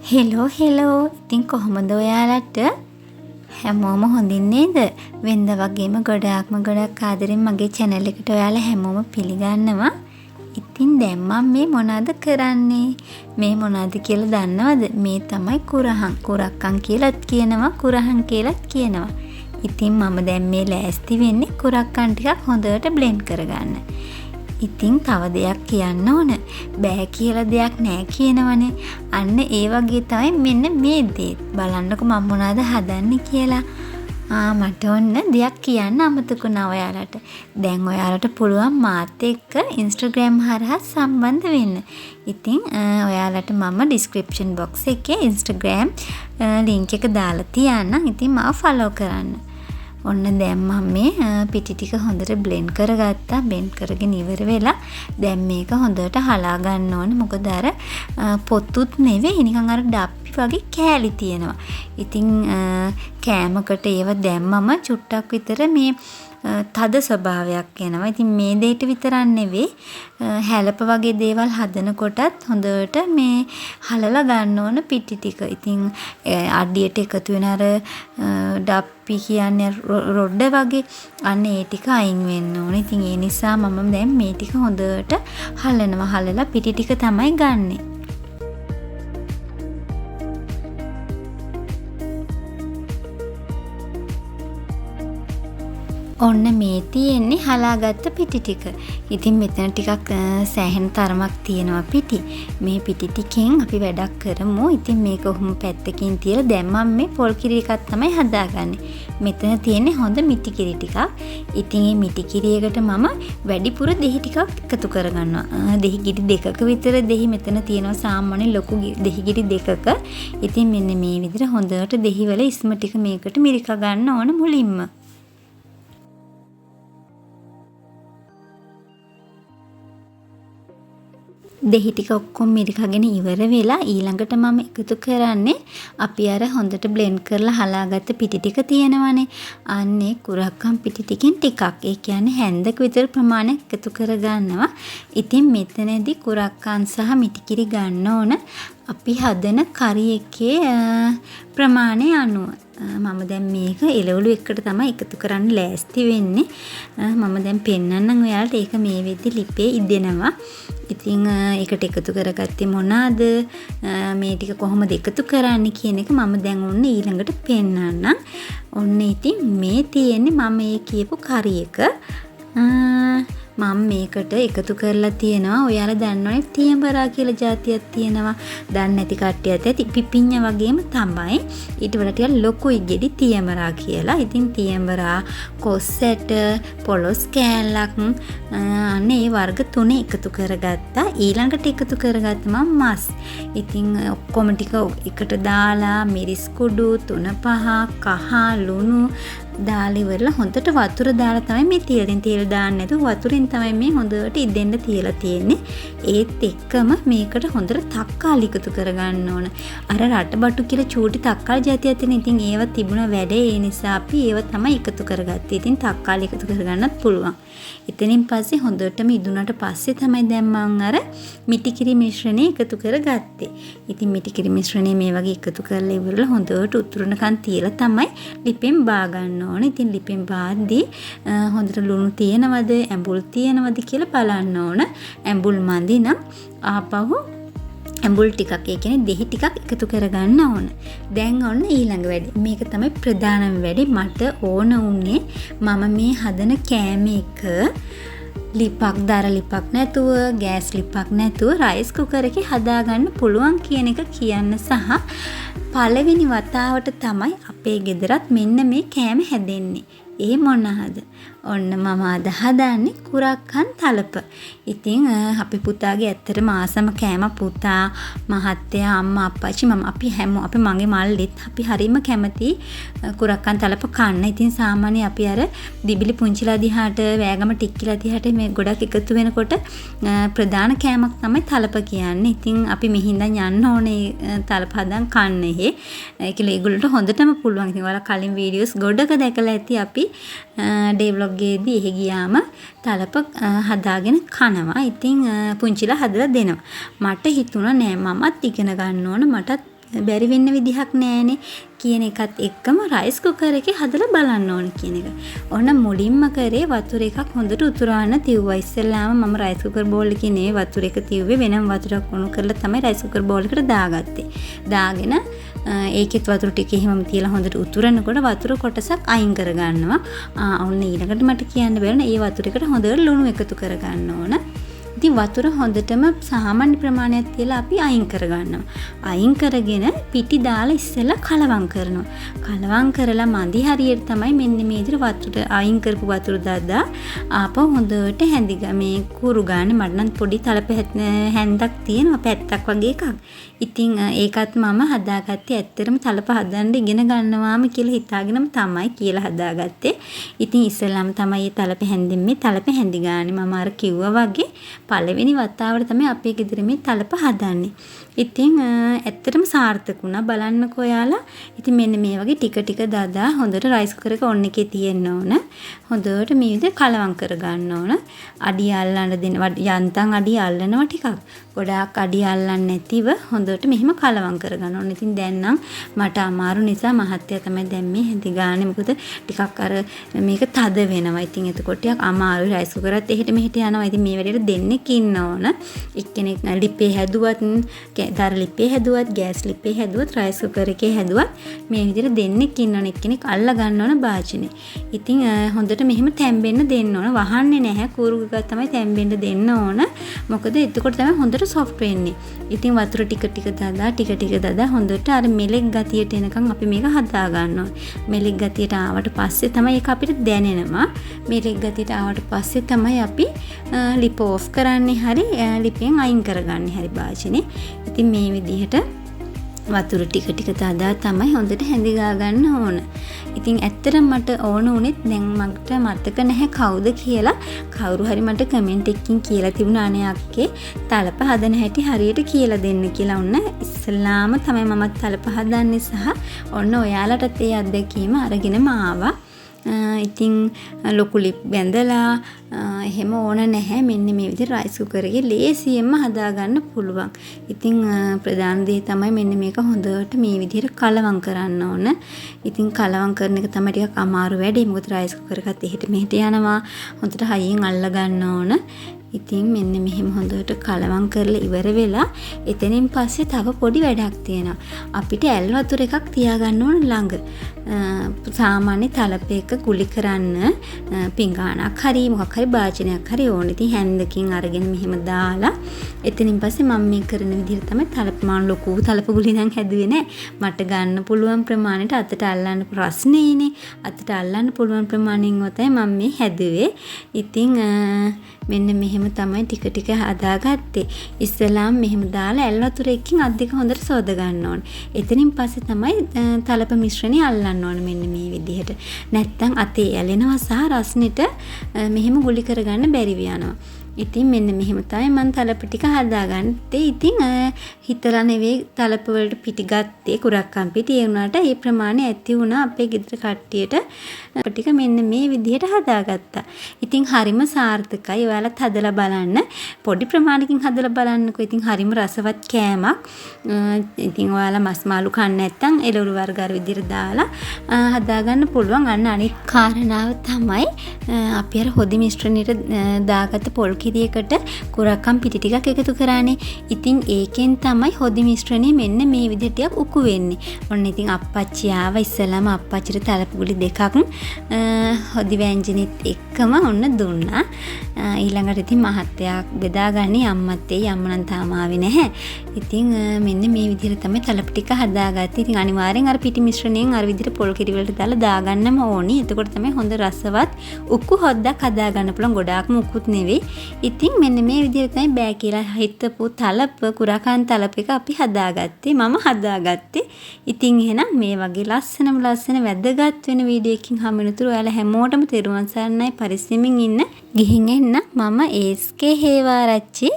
Hello ඉතින් කොහොමද ඔයාලට හැමෝම හොඳින් නේද? වෙනද වගේම ගොඩක් ආදරෙන් මගේ channel එකට ඔයාලා හැමෝම පිළිගන්නවා. ඉතින් දැන් මම මේ මොනවද කරන්නේ? මේ මොනවද කියලා දන්නවද? මේ තමයි කුරහන්. කුරක්කන් කියලාත් කියනවා, කුරහන් කියලාත් කියනවා. ඉතින් මම දැන් මේ ලෑස්ති වෙන්නේ කුරක්කන් ටිකක් හොඳට blend කරගන්න. ඉතින් තව දෙයක් කියන්න ඕන. බෑ කියලා දෙයක් නෑ කියනවනේ. අන්න ඒ වගේ තමයි මෙන්න මේ දේ. බලන්නකො මම මොනවද හදන්නේ කියලා. මට ඔන්න දෙයක් කියන්න අමතකුණා ඔයාලට. දැන් ඔයාලට පුළුවන් මාත් එක්ක Instagram හරහා සම්බන්ධ වෙන්න. ඉතින් ඔයාලට මම description box එකේ Instagram link එක දාලා තියන්නම්. ඉතින් මාව follow කරන්න. ඔන්න දැන් මම මේ පිටි ටික හොඳට blend කරගත්තා. blend කරගෙන ඉවර වෙලා දැන් මේක හොඳට හලා ගන්න ඕනේ. මොකද අර පොත්තුත් නෙවෙයි නිකන් අර ඩප්පි වගේ කෑලි තියෙනවා. ඉතින් කෑමකට ඒව දැම්මම චුට්ටක් විතර මේ තද ස්වභාවයක් එනවා. ඉතින් මේ දෙයට විතරක් නෙවෙයි හැලප වගේ දේවල් හදනකොටත් හොඳට මේ හලලා ගන්න ඕන පිටි ටික. ඉතින් අඩියට එකතු වෙන අර ඩප්පි කියන්නේ රොඩ වගේ අන්න ඒ ටික අයින් වෙන්න ඕනේ. ඉතින් ඒ නිසා මම දැන් මේ ටික හොඳට හලනවා. හලලා පිටි ටික තමයි ගන්නෙ. ඔන්න මේ තියෙන්නේ හලාගත්ත පිටි ටික. ඉතින් මෙතන ටිකක් සෑහෙන තරමක් තියෙනවා පිටි. මේ පිටි ටිකෙන් අපි වැඩක් කරමු. ඉතින් මේක ඔහොම පැත්තකින් තියලා දැන් මම මේ පොල් කිරි එකක් තමයි හදාගන්නේ. මෙතන තියෙන්නේ හොඳ මිටි කිරි ටිකක්. ඉතින් මේ මිටි කිරි එකට මම වැඩිපුර දෙහි ටිකක් එකතු කරගන්නවා. දෙහි ගිරි දෙකක විතර දෙහි මෙතන තියෙනවා සාමාන්‍ය ලොකු දෙහි ගිරි දෙකක. ඉතින් මෙන්න මේ විදිහට හොඳට දෙහි වල ඉස්ම ටික මේකට මිරික ගන්න ඕන මුලින්ම. දෙහි ටික ඔක්කොම මිරිකගෙන ඉවර වෙලා ඊළඟට මම එකතු කරන්නේ අපි අර හොඳට blend කරලා හලාගත්ත පිටි ටික තියෙනවනේ. අන්නේ කුරක්කන් පිටි ටිකෙන් ටිකක්. ඒ කියන්නේ හැන්දක විතර ප්‍රමාණයක් එකතු කරගන්නවා. ඉතින් මෙතනදී කුරක්කන් සහ මිටිකිරි ගන්න ඕන අපි හදන කරි එකේ ප්‍රමාණය අනුව. මම දැන් මේක එළවලු එකට තමයි එකතු කරන්න ලෑස්ති වෙන්නේ. මම දැන් පෙන්නන්නම් ඔයාලට ඒක මේ වෙද්දි ලිපේ ඉදෙනවා. ඉතින් ඒකට එකතු කරගත්තේ මොනවාද? මේ ටික කොහොමද එකතු කරන්නේ කියන එක මම දැන් ඔන්න ඊළඟට පෙන්නන්නම්. ඔන්න ඉතින් මේ තියෙන්නේ මම මේ කියපු කරි එක. මම මේකට එකතු කරලා තියෙනවා. ඔයාලා දන්නවනේ තියඹරා කියලා જાතියක් තියෙනවා. දන්නේ නැති කට්ටියත් ඇති පිපිඤ්ඤ වගේම තමයි. ඊට වඩා ටිකක් ලොකුයි ගෙඩි තියඹරා කියලා. ඉතින් තියඹරා කොස්සැට පොලොස් කෑල්ලක් අනේ ඒ වර්ග තුනේ එකතු කරගත්තා. ඊළඟට එකතු කරගත්ත මම මස්. ඉතින් ඔක්කොම ටික එකට දාලා මිරිස් කුඩු 3-5 කහ ලුණු දාලා ඉවරලා හොඳට වතුර දාලා තමයි මේ තෙල් දාන්නේ නැතුව වතුරෙන් තමයි මේ හොඳට ඉදෙන්න තියලා තියෙන්නේ. ඒත් එක්කම මේකට හොඳට තක්කාලි එකතු කරගන්න ඕන. අර රටබටු කියලා චූටි තක්කාලි જાතියක් තියෙන. ඉතින් ඒව තිබුණ වැඩේ ඒ නිසා අපි ඒව තමයි එකතු කරගත්තේ. ඉතින් තක්කාලි එකතු කරගන්නත් පුළුවන්. එතනින් පස්සේ හොඳටම ඉදුණාට පස්සේ තමයි දැන් මම අර මිටිකිරි මිශ්‍රණය එකතු කරගත්තේ. ඉතින් මිටිකිරි මිශ්‍රණය මේ වගේ එකතු කරලා ඉවරලා හොඳට උතුරනකන් තියලා තමයි ලිපෙන් බා ගන්න ඕන. ඉතින් ලිපෙන් බාද්දී හොඳට ලුණු තියෙනවද, ඇඹුල් තියෙනවද කියලා බලන්න ඕන. ඇඹුල් මදි නම් ආපහු ඇඹුල් ටිකක් ඒ කියන්නේ දෙහි ටිකක් එකතු කරගන්න ඕන. දැන් ඔන්න ඊළඟ වැඩේ. මේක තමයි ප්‍රධානම වැඩේ. මට ඕන උනේ මම මේ හදන කෑම එක ලිපක් දර ලිපක් නැතුව ගෑස් ලිපක් නැතුව රයිස් කුකර් එකේ හදාගන්න පුළුවන් කියන එක කියන්න සහ පළවෙනි වතාවට තමයි අපේ ගෙදරත් මෙන්න මේ කෑම හැදෙන්නේ. ඒ මොනවාද? ඔන්න මම අද හදන්නේ කුරක්කන් තලප. ඉතින් අපේ පුතාගේ ඇත්තටම ආසම කෑම පුතා, මහත්තයා, අම්මා, අප්පච්චි මම අපි හැමෝම අපි මගේ මල්ලිත් අපි හරිම කැමති කුරක්කන් තලප කන්න. ඉතින් සාමාන්‍ය අපි අර දිබිලි පුංචිලා දිහාට, වෑගම ටික්කිලා දිහාට මේ ගොඩක් එකතු වෙනකොට ප්‍රධාන කෑමක් තමයි තලප කියන්නේ. ඉතින් අපි මෙහිඳන් යන්න ඕනේ තලප හදන් කන්න එහෙ. ඒකල ඒගොල්ලන්ට හොඳටම පුළුවන්. ඉතින් ඔයාලා කලින් වීඩියෝස් ගොඩක දැකලා ඇති අපි ඩේ vlog එකේදී එහෙ ගියාම තලප හදාගෙන කනවා. ඉතින් පුංචිලා හදලා දෙනවා. මට හිතුණා නෑ මමත් ඉගෙන ගන්න ඕන. මටත් බැරි වෙන්න විදිහක් නෑනේ කියන එකත් එක්කම රයිස් කුකර් එකේ හදලා බලන්න ඕන කියන එක. ඔන්න මුලින්ම කරේ වතුර එකක් හොඳට උතුරවන්න තියුවා. ඉස්සෙල්ලාම මම රයිස් කුකර් බෝල් එකේ නේ වතුර එක තියුවේ වෙනම වතුරක් උණු කරලා තමයි රයිස් කුකර් බෝල් එකට දාගත්තේ. දාගෙන ඒකෙත් වතුර ටික එහෙමම තියලා හොඳට උතුරනකොට වතුර කොටසක් අයින් කරගන්නවා. ඔන්න ඊළඟට මට කියන්න බැරිනේ මේ වතුර එකට හොඳට ලුණු එකතු කරගන්න ඕන. ඉතින් වතුර හොඳටම සාමාන්‍ය ප්‍රමාණයක් තියලා අපි අයින් කරගන්නවා. අයින් කරගෙන පිටි දාලා ඉස්සෙල්ලා කලවම් කරනවා. කලවම් කරලා මදි හරියට තමයි මෙන්න මේ විදිහට වතුර අයින් කරපු වතුර දාලා ආපහු හොඳට මේ කුරු ගන්න මට නම් පොඩි තලප හැන්දක් තියෙනවා පැත්තක් වගේ එකක්. ඉතින් ඒකත් මම හදාගත්තේ ඇත්තටම තලප හදන්න ඉගෙන ගන්නවාම කියලා හිතාගෙනම තමයි කියලා හදාගත්තේ. ඉතින් ඉස්සෙල්ලාම තමයි මේ තලප හැන්දෙන් මේ තලප හැන්දි ගානේ මම අර කිව්වා වගේ පළවෙනි වතාවට තමයි අපේ ගෙදර මේ තලප හදන්නේ. ඉතින් ඇත්තටම සාර්ථක වුණා බලන්නකෝ ඔයාලා. ඉතින් මෙන්න මේ වගේ ටික ටික දාදා හොඳට රයිස් කුකර් එක ඔන්න එකේ තියෙන්න ඕන. හොඳට මේ විදිහට කලවම් කර ගන්න ඕන. අඩිය අල්ලන්න දෙන යන්තම් අඩිය අල්ලනවා ටිකක්. ගොඩාක් අඩිය අල්ලන්නේ නැතිව හොඳට මෙහෙම කලවම් කර ගන්න ඕන. ඉතින් දැන් නම් මට අමාරු නිසා මහත්තයා තමයි දැන් මේ හැඳි ගානේ. මොකද ටිකක් අර මේක තද වෙනවා. ඉතින් එතකොට ටිකක් අමාරුයි රයිස් කුකරත් එහෙට මෙහෙට යනවා. ඉතින් මේ වැඩේට දෙන්නෙක් ඉන්න ඕන. එක්කෙනෙක් ලිපේ හැදුවත් දර ලිපේ හැදුවත් ගෑස් ලිපේ හැදුවත් රයිස් කුකර් එකේ හැදුවත් මේ විදිහට දෙන්නෙක් ඉන්න ඕන. එක්කෙනෙක් අල්ල ගන්න ඕන භාජනේ. ඉතින් හොඳට මෙහෙම තැම්බෙන්න දෙන්න ඕන. වහන්නේ නැහැ. කූරු ගගා තමයි තැම්බෙන්න දෙන්න ඕන. මොකද එතකොට තමයි හොඳට සොෆ්ට් වෙන්නේ. ඉතින් වතුර ටික ටික දාලා හොඳට අර මෙලෙක් ගතියට එනකන් අපි මේක හදා ගන්න ඕන. මෙලෙක් ගතියට ආවට පස්සේ තමයි ඒක අපිට දැනෙනවා. මෙලෙක් ගතියට ආවට පස්සේ තමයි අපි ලිප ඕෆ් කරන්නේ හරි ලිපෙන් අයින් කරගන්නේ හරි භාජනේ. ඉතින් මේ විදිහට වතුර ටික ටික දාලා තමයි හොඳට හැඳි ගා ගන්න ඕන. ඉතින් ඇත්තටම මට ඕන උනේත් දැන් මට මතක නැහැ කවුද කියලා. කවුරු හරි මට කමෙන්ට් එකකින් කියලා තිබුණා අනේ අක්කේ තලප හදන හැටි හරියට කියලා දෙන්න කියලා. ඔන්න ඉස්සලාම තමයි මමත් තලප හදන්නේ සහ ඔන්න ඔයාලටත් ඒ අත්දැකීම අරගෙනම ආවා. ඉතින් ලොකු ලිප් බැඳලා එහෙම ඕන නැහැ. මෙන්න මේ විදිහට රයිස් කුකර් එකේ ලේසියෙන්ම හදාගන්න පුළුවන්. ඉතින් ප්‍රධාන දේ තමයි මෙන්න මේක හොඳට මේ විදිහට කලවම් කරන්න ඕන. ඉතින් කලවම් කරන එක තමයි ටිකක් අමාරු වැඩේ. මොකද රයිස් කුකර් එකත් එහෙට මෙහෙට යනවා. හොඳට හයියෙන් අල්ල ගන්න ඕන. ඉතින් මෙන්න මෙහෙම හොඳට කලවම් කරලා ඉවර වෙලා එතනින් පස්සේ තව පොඩි වැඩක් තියෙනවා. අපිට ඇල් වතුර එකක් තියාගන්න ඕන ළඟ. සාමාන්‍ය තලප එක කුලි කරන්න පිඟානක් හරි මොකක් හරි භාජනයක් හරි ඕන. ඉතින් හැන්දකින් අරගෙන මෙහෙම දාලා එතනින් පස්සේ මම මේ කරන විදිහට තමයි තලප මාන ලොකු තලප ගුලි නම් හැදුවේ නෑ. මට ගන්න පුළුවන් ප්‍රමාණයට අතට අල්ලන්න ප්‍රශ්නේනේ. අතට අල්ලන්න පුළුවන් ප්‍රමාණයෙන් තමයි මම මේ හැදුවේ. ඉතින් මෙන්න මෙහෙම තමයි ටික ටික හදාගත්තේ. ඉස්සලාම් මෙහෙම දාලා ඇල් වතුර එකකින් අත් දෙක හොඳට සෝද ගන්න ඕනේ. එතනින් පස්සේ තමයි තලප මිශ්‍රණය අල්ලන්න ඕනේ මෙන්න මේ විදිහට. නැත්තම් අතේ ඇලෙනවා සහ රස්නෙට මෙහෙම ගුලි කරගන්න බැරි වෙනවා. ඉතින් මෙන්න මෙහෙම තමයි මම තලප ටික හදාගත්තේ. ඉතින් හිතලා නෙවෙයි තලප වලට පිටි ගත්තේ කුරක්කම් පිටි. ඒ වුණාට ඒ ප්‍රමාණය ඇති වුණා අපේ ගෙදර කට්ටියට. ටික මෙන්න මේ විදිහට හදාගත්තා. ඉතින් හරිම සාර්ථකයි. ඔයාලත් හදලා බලන්න. පොඩි ප්‍රමාණයකින් හදලා බලන්නකෝ. ඉතින් හරිම රසවත් කෑමක්. ඉතින් ඔයාලා මස් මාළු කන්න නැත්නම් එළවලු වර්ග අර විදිහට දාලා හදාගන්න පුළුවන්. අන්න අනිත් කාරණාව තමයි අපි අර හොදි මිශ්‍රණයට දාගත්ත පොල් කිරියකට කුරක්කම් පිටි ටිකක් එකතු කරානේ. ඉතින් ඒකෙන් තමයි හොදි මිශ්‍රණය මෙන්න මේ විදිහට ටිකක් උකු වෙන්නේ. ඔන්න ඉතින් අප්පච්චි ආව ඉස්සලාම අප්පච්චිට තලපුගුලි දෙකක් හොදි ව්‍යංජනෙත් එක්කම ඔන්න දුන්නා. ඊළඟට ඉතින් මහත්තයා බෙදාගන්නේ අම්මත් එයි. අම්ම නම් තාම ආවේ නැහැ. ඉතින් මෙන්න මේ විදිහට තමයි තලප ටික හදාගත්තේ. ඉතින් අනිවාර්යෙන් අර පිටි මිශ්‍රණයෙන් අර විදිහට පොල් කිරි වලට දාලා දාගන්නම ඕනි. එතකොට තමයි හොඳ රසවත් උක්කු හොද්දක් හදාගන්න පුළුවන්. ගොඩාක්ම උකුත් නෙවෙයි. ඉතින් මෙන්න මේ විදිහට තමයි බෑ කියලා හිතපු තලප කුරාකන් තලප එක අපි හදාගත්තේ. මම හදාගත්තේ. ඉතින් එහෙනම් මේ වගේ ලස්සන වැදගත් වෙන වීඩියෝ එකකින් හමු වෙනතුරු ඔයාලා හැමෝටම තෙරුවන් සරණයි. පරිස්සමින් ඉන්න. ගිහින් එන්න. මම ඒස්කේ හේවාරච්චි.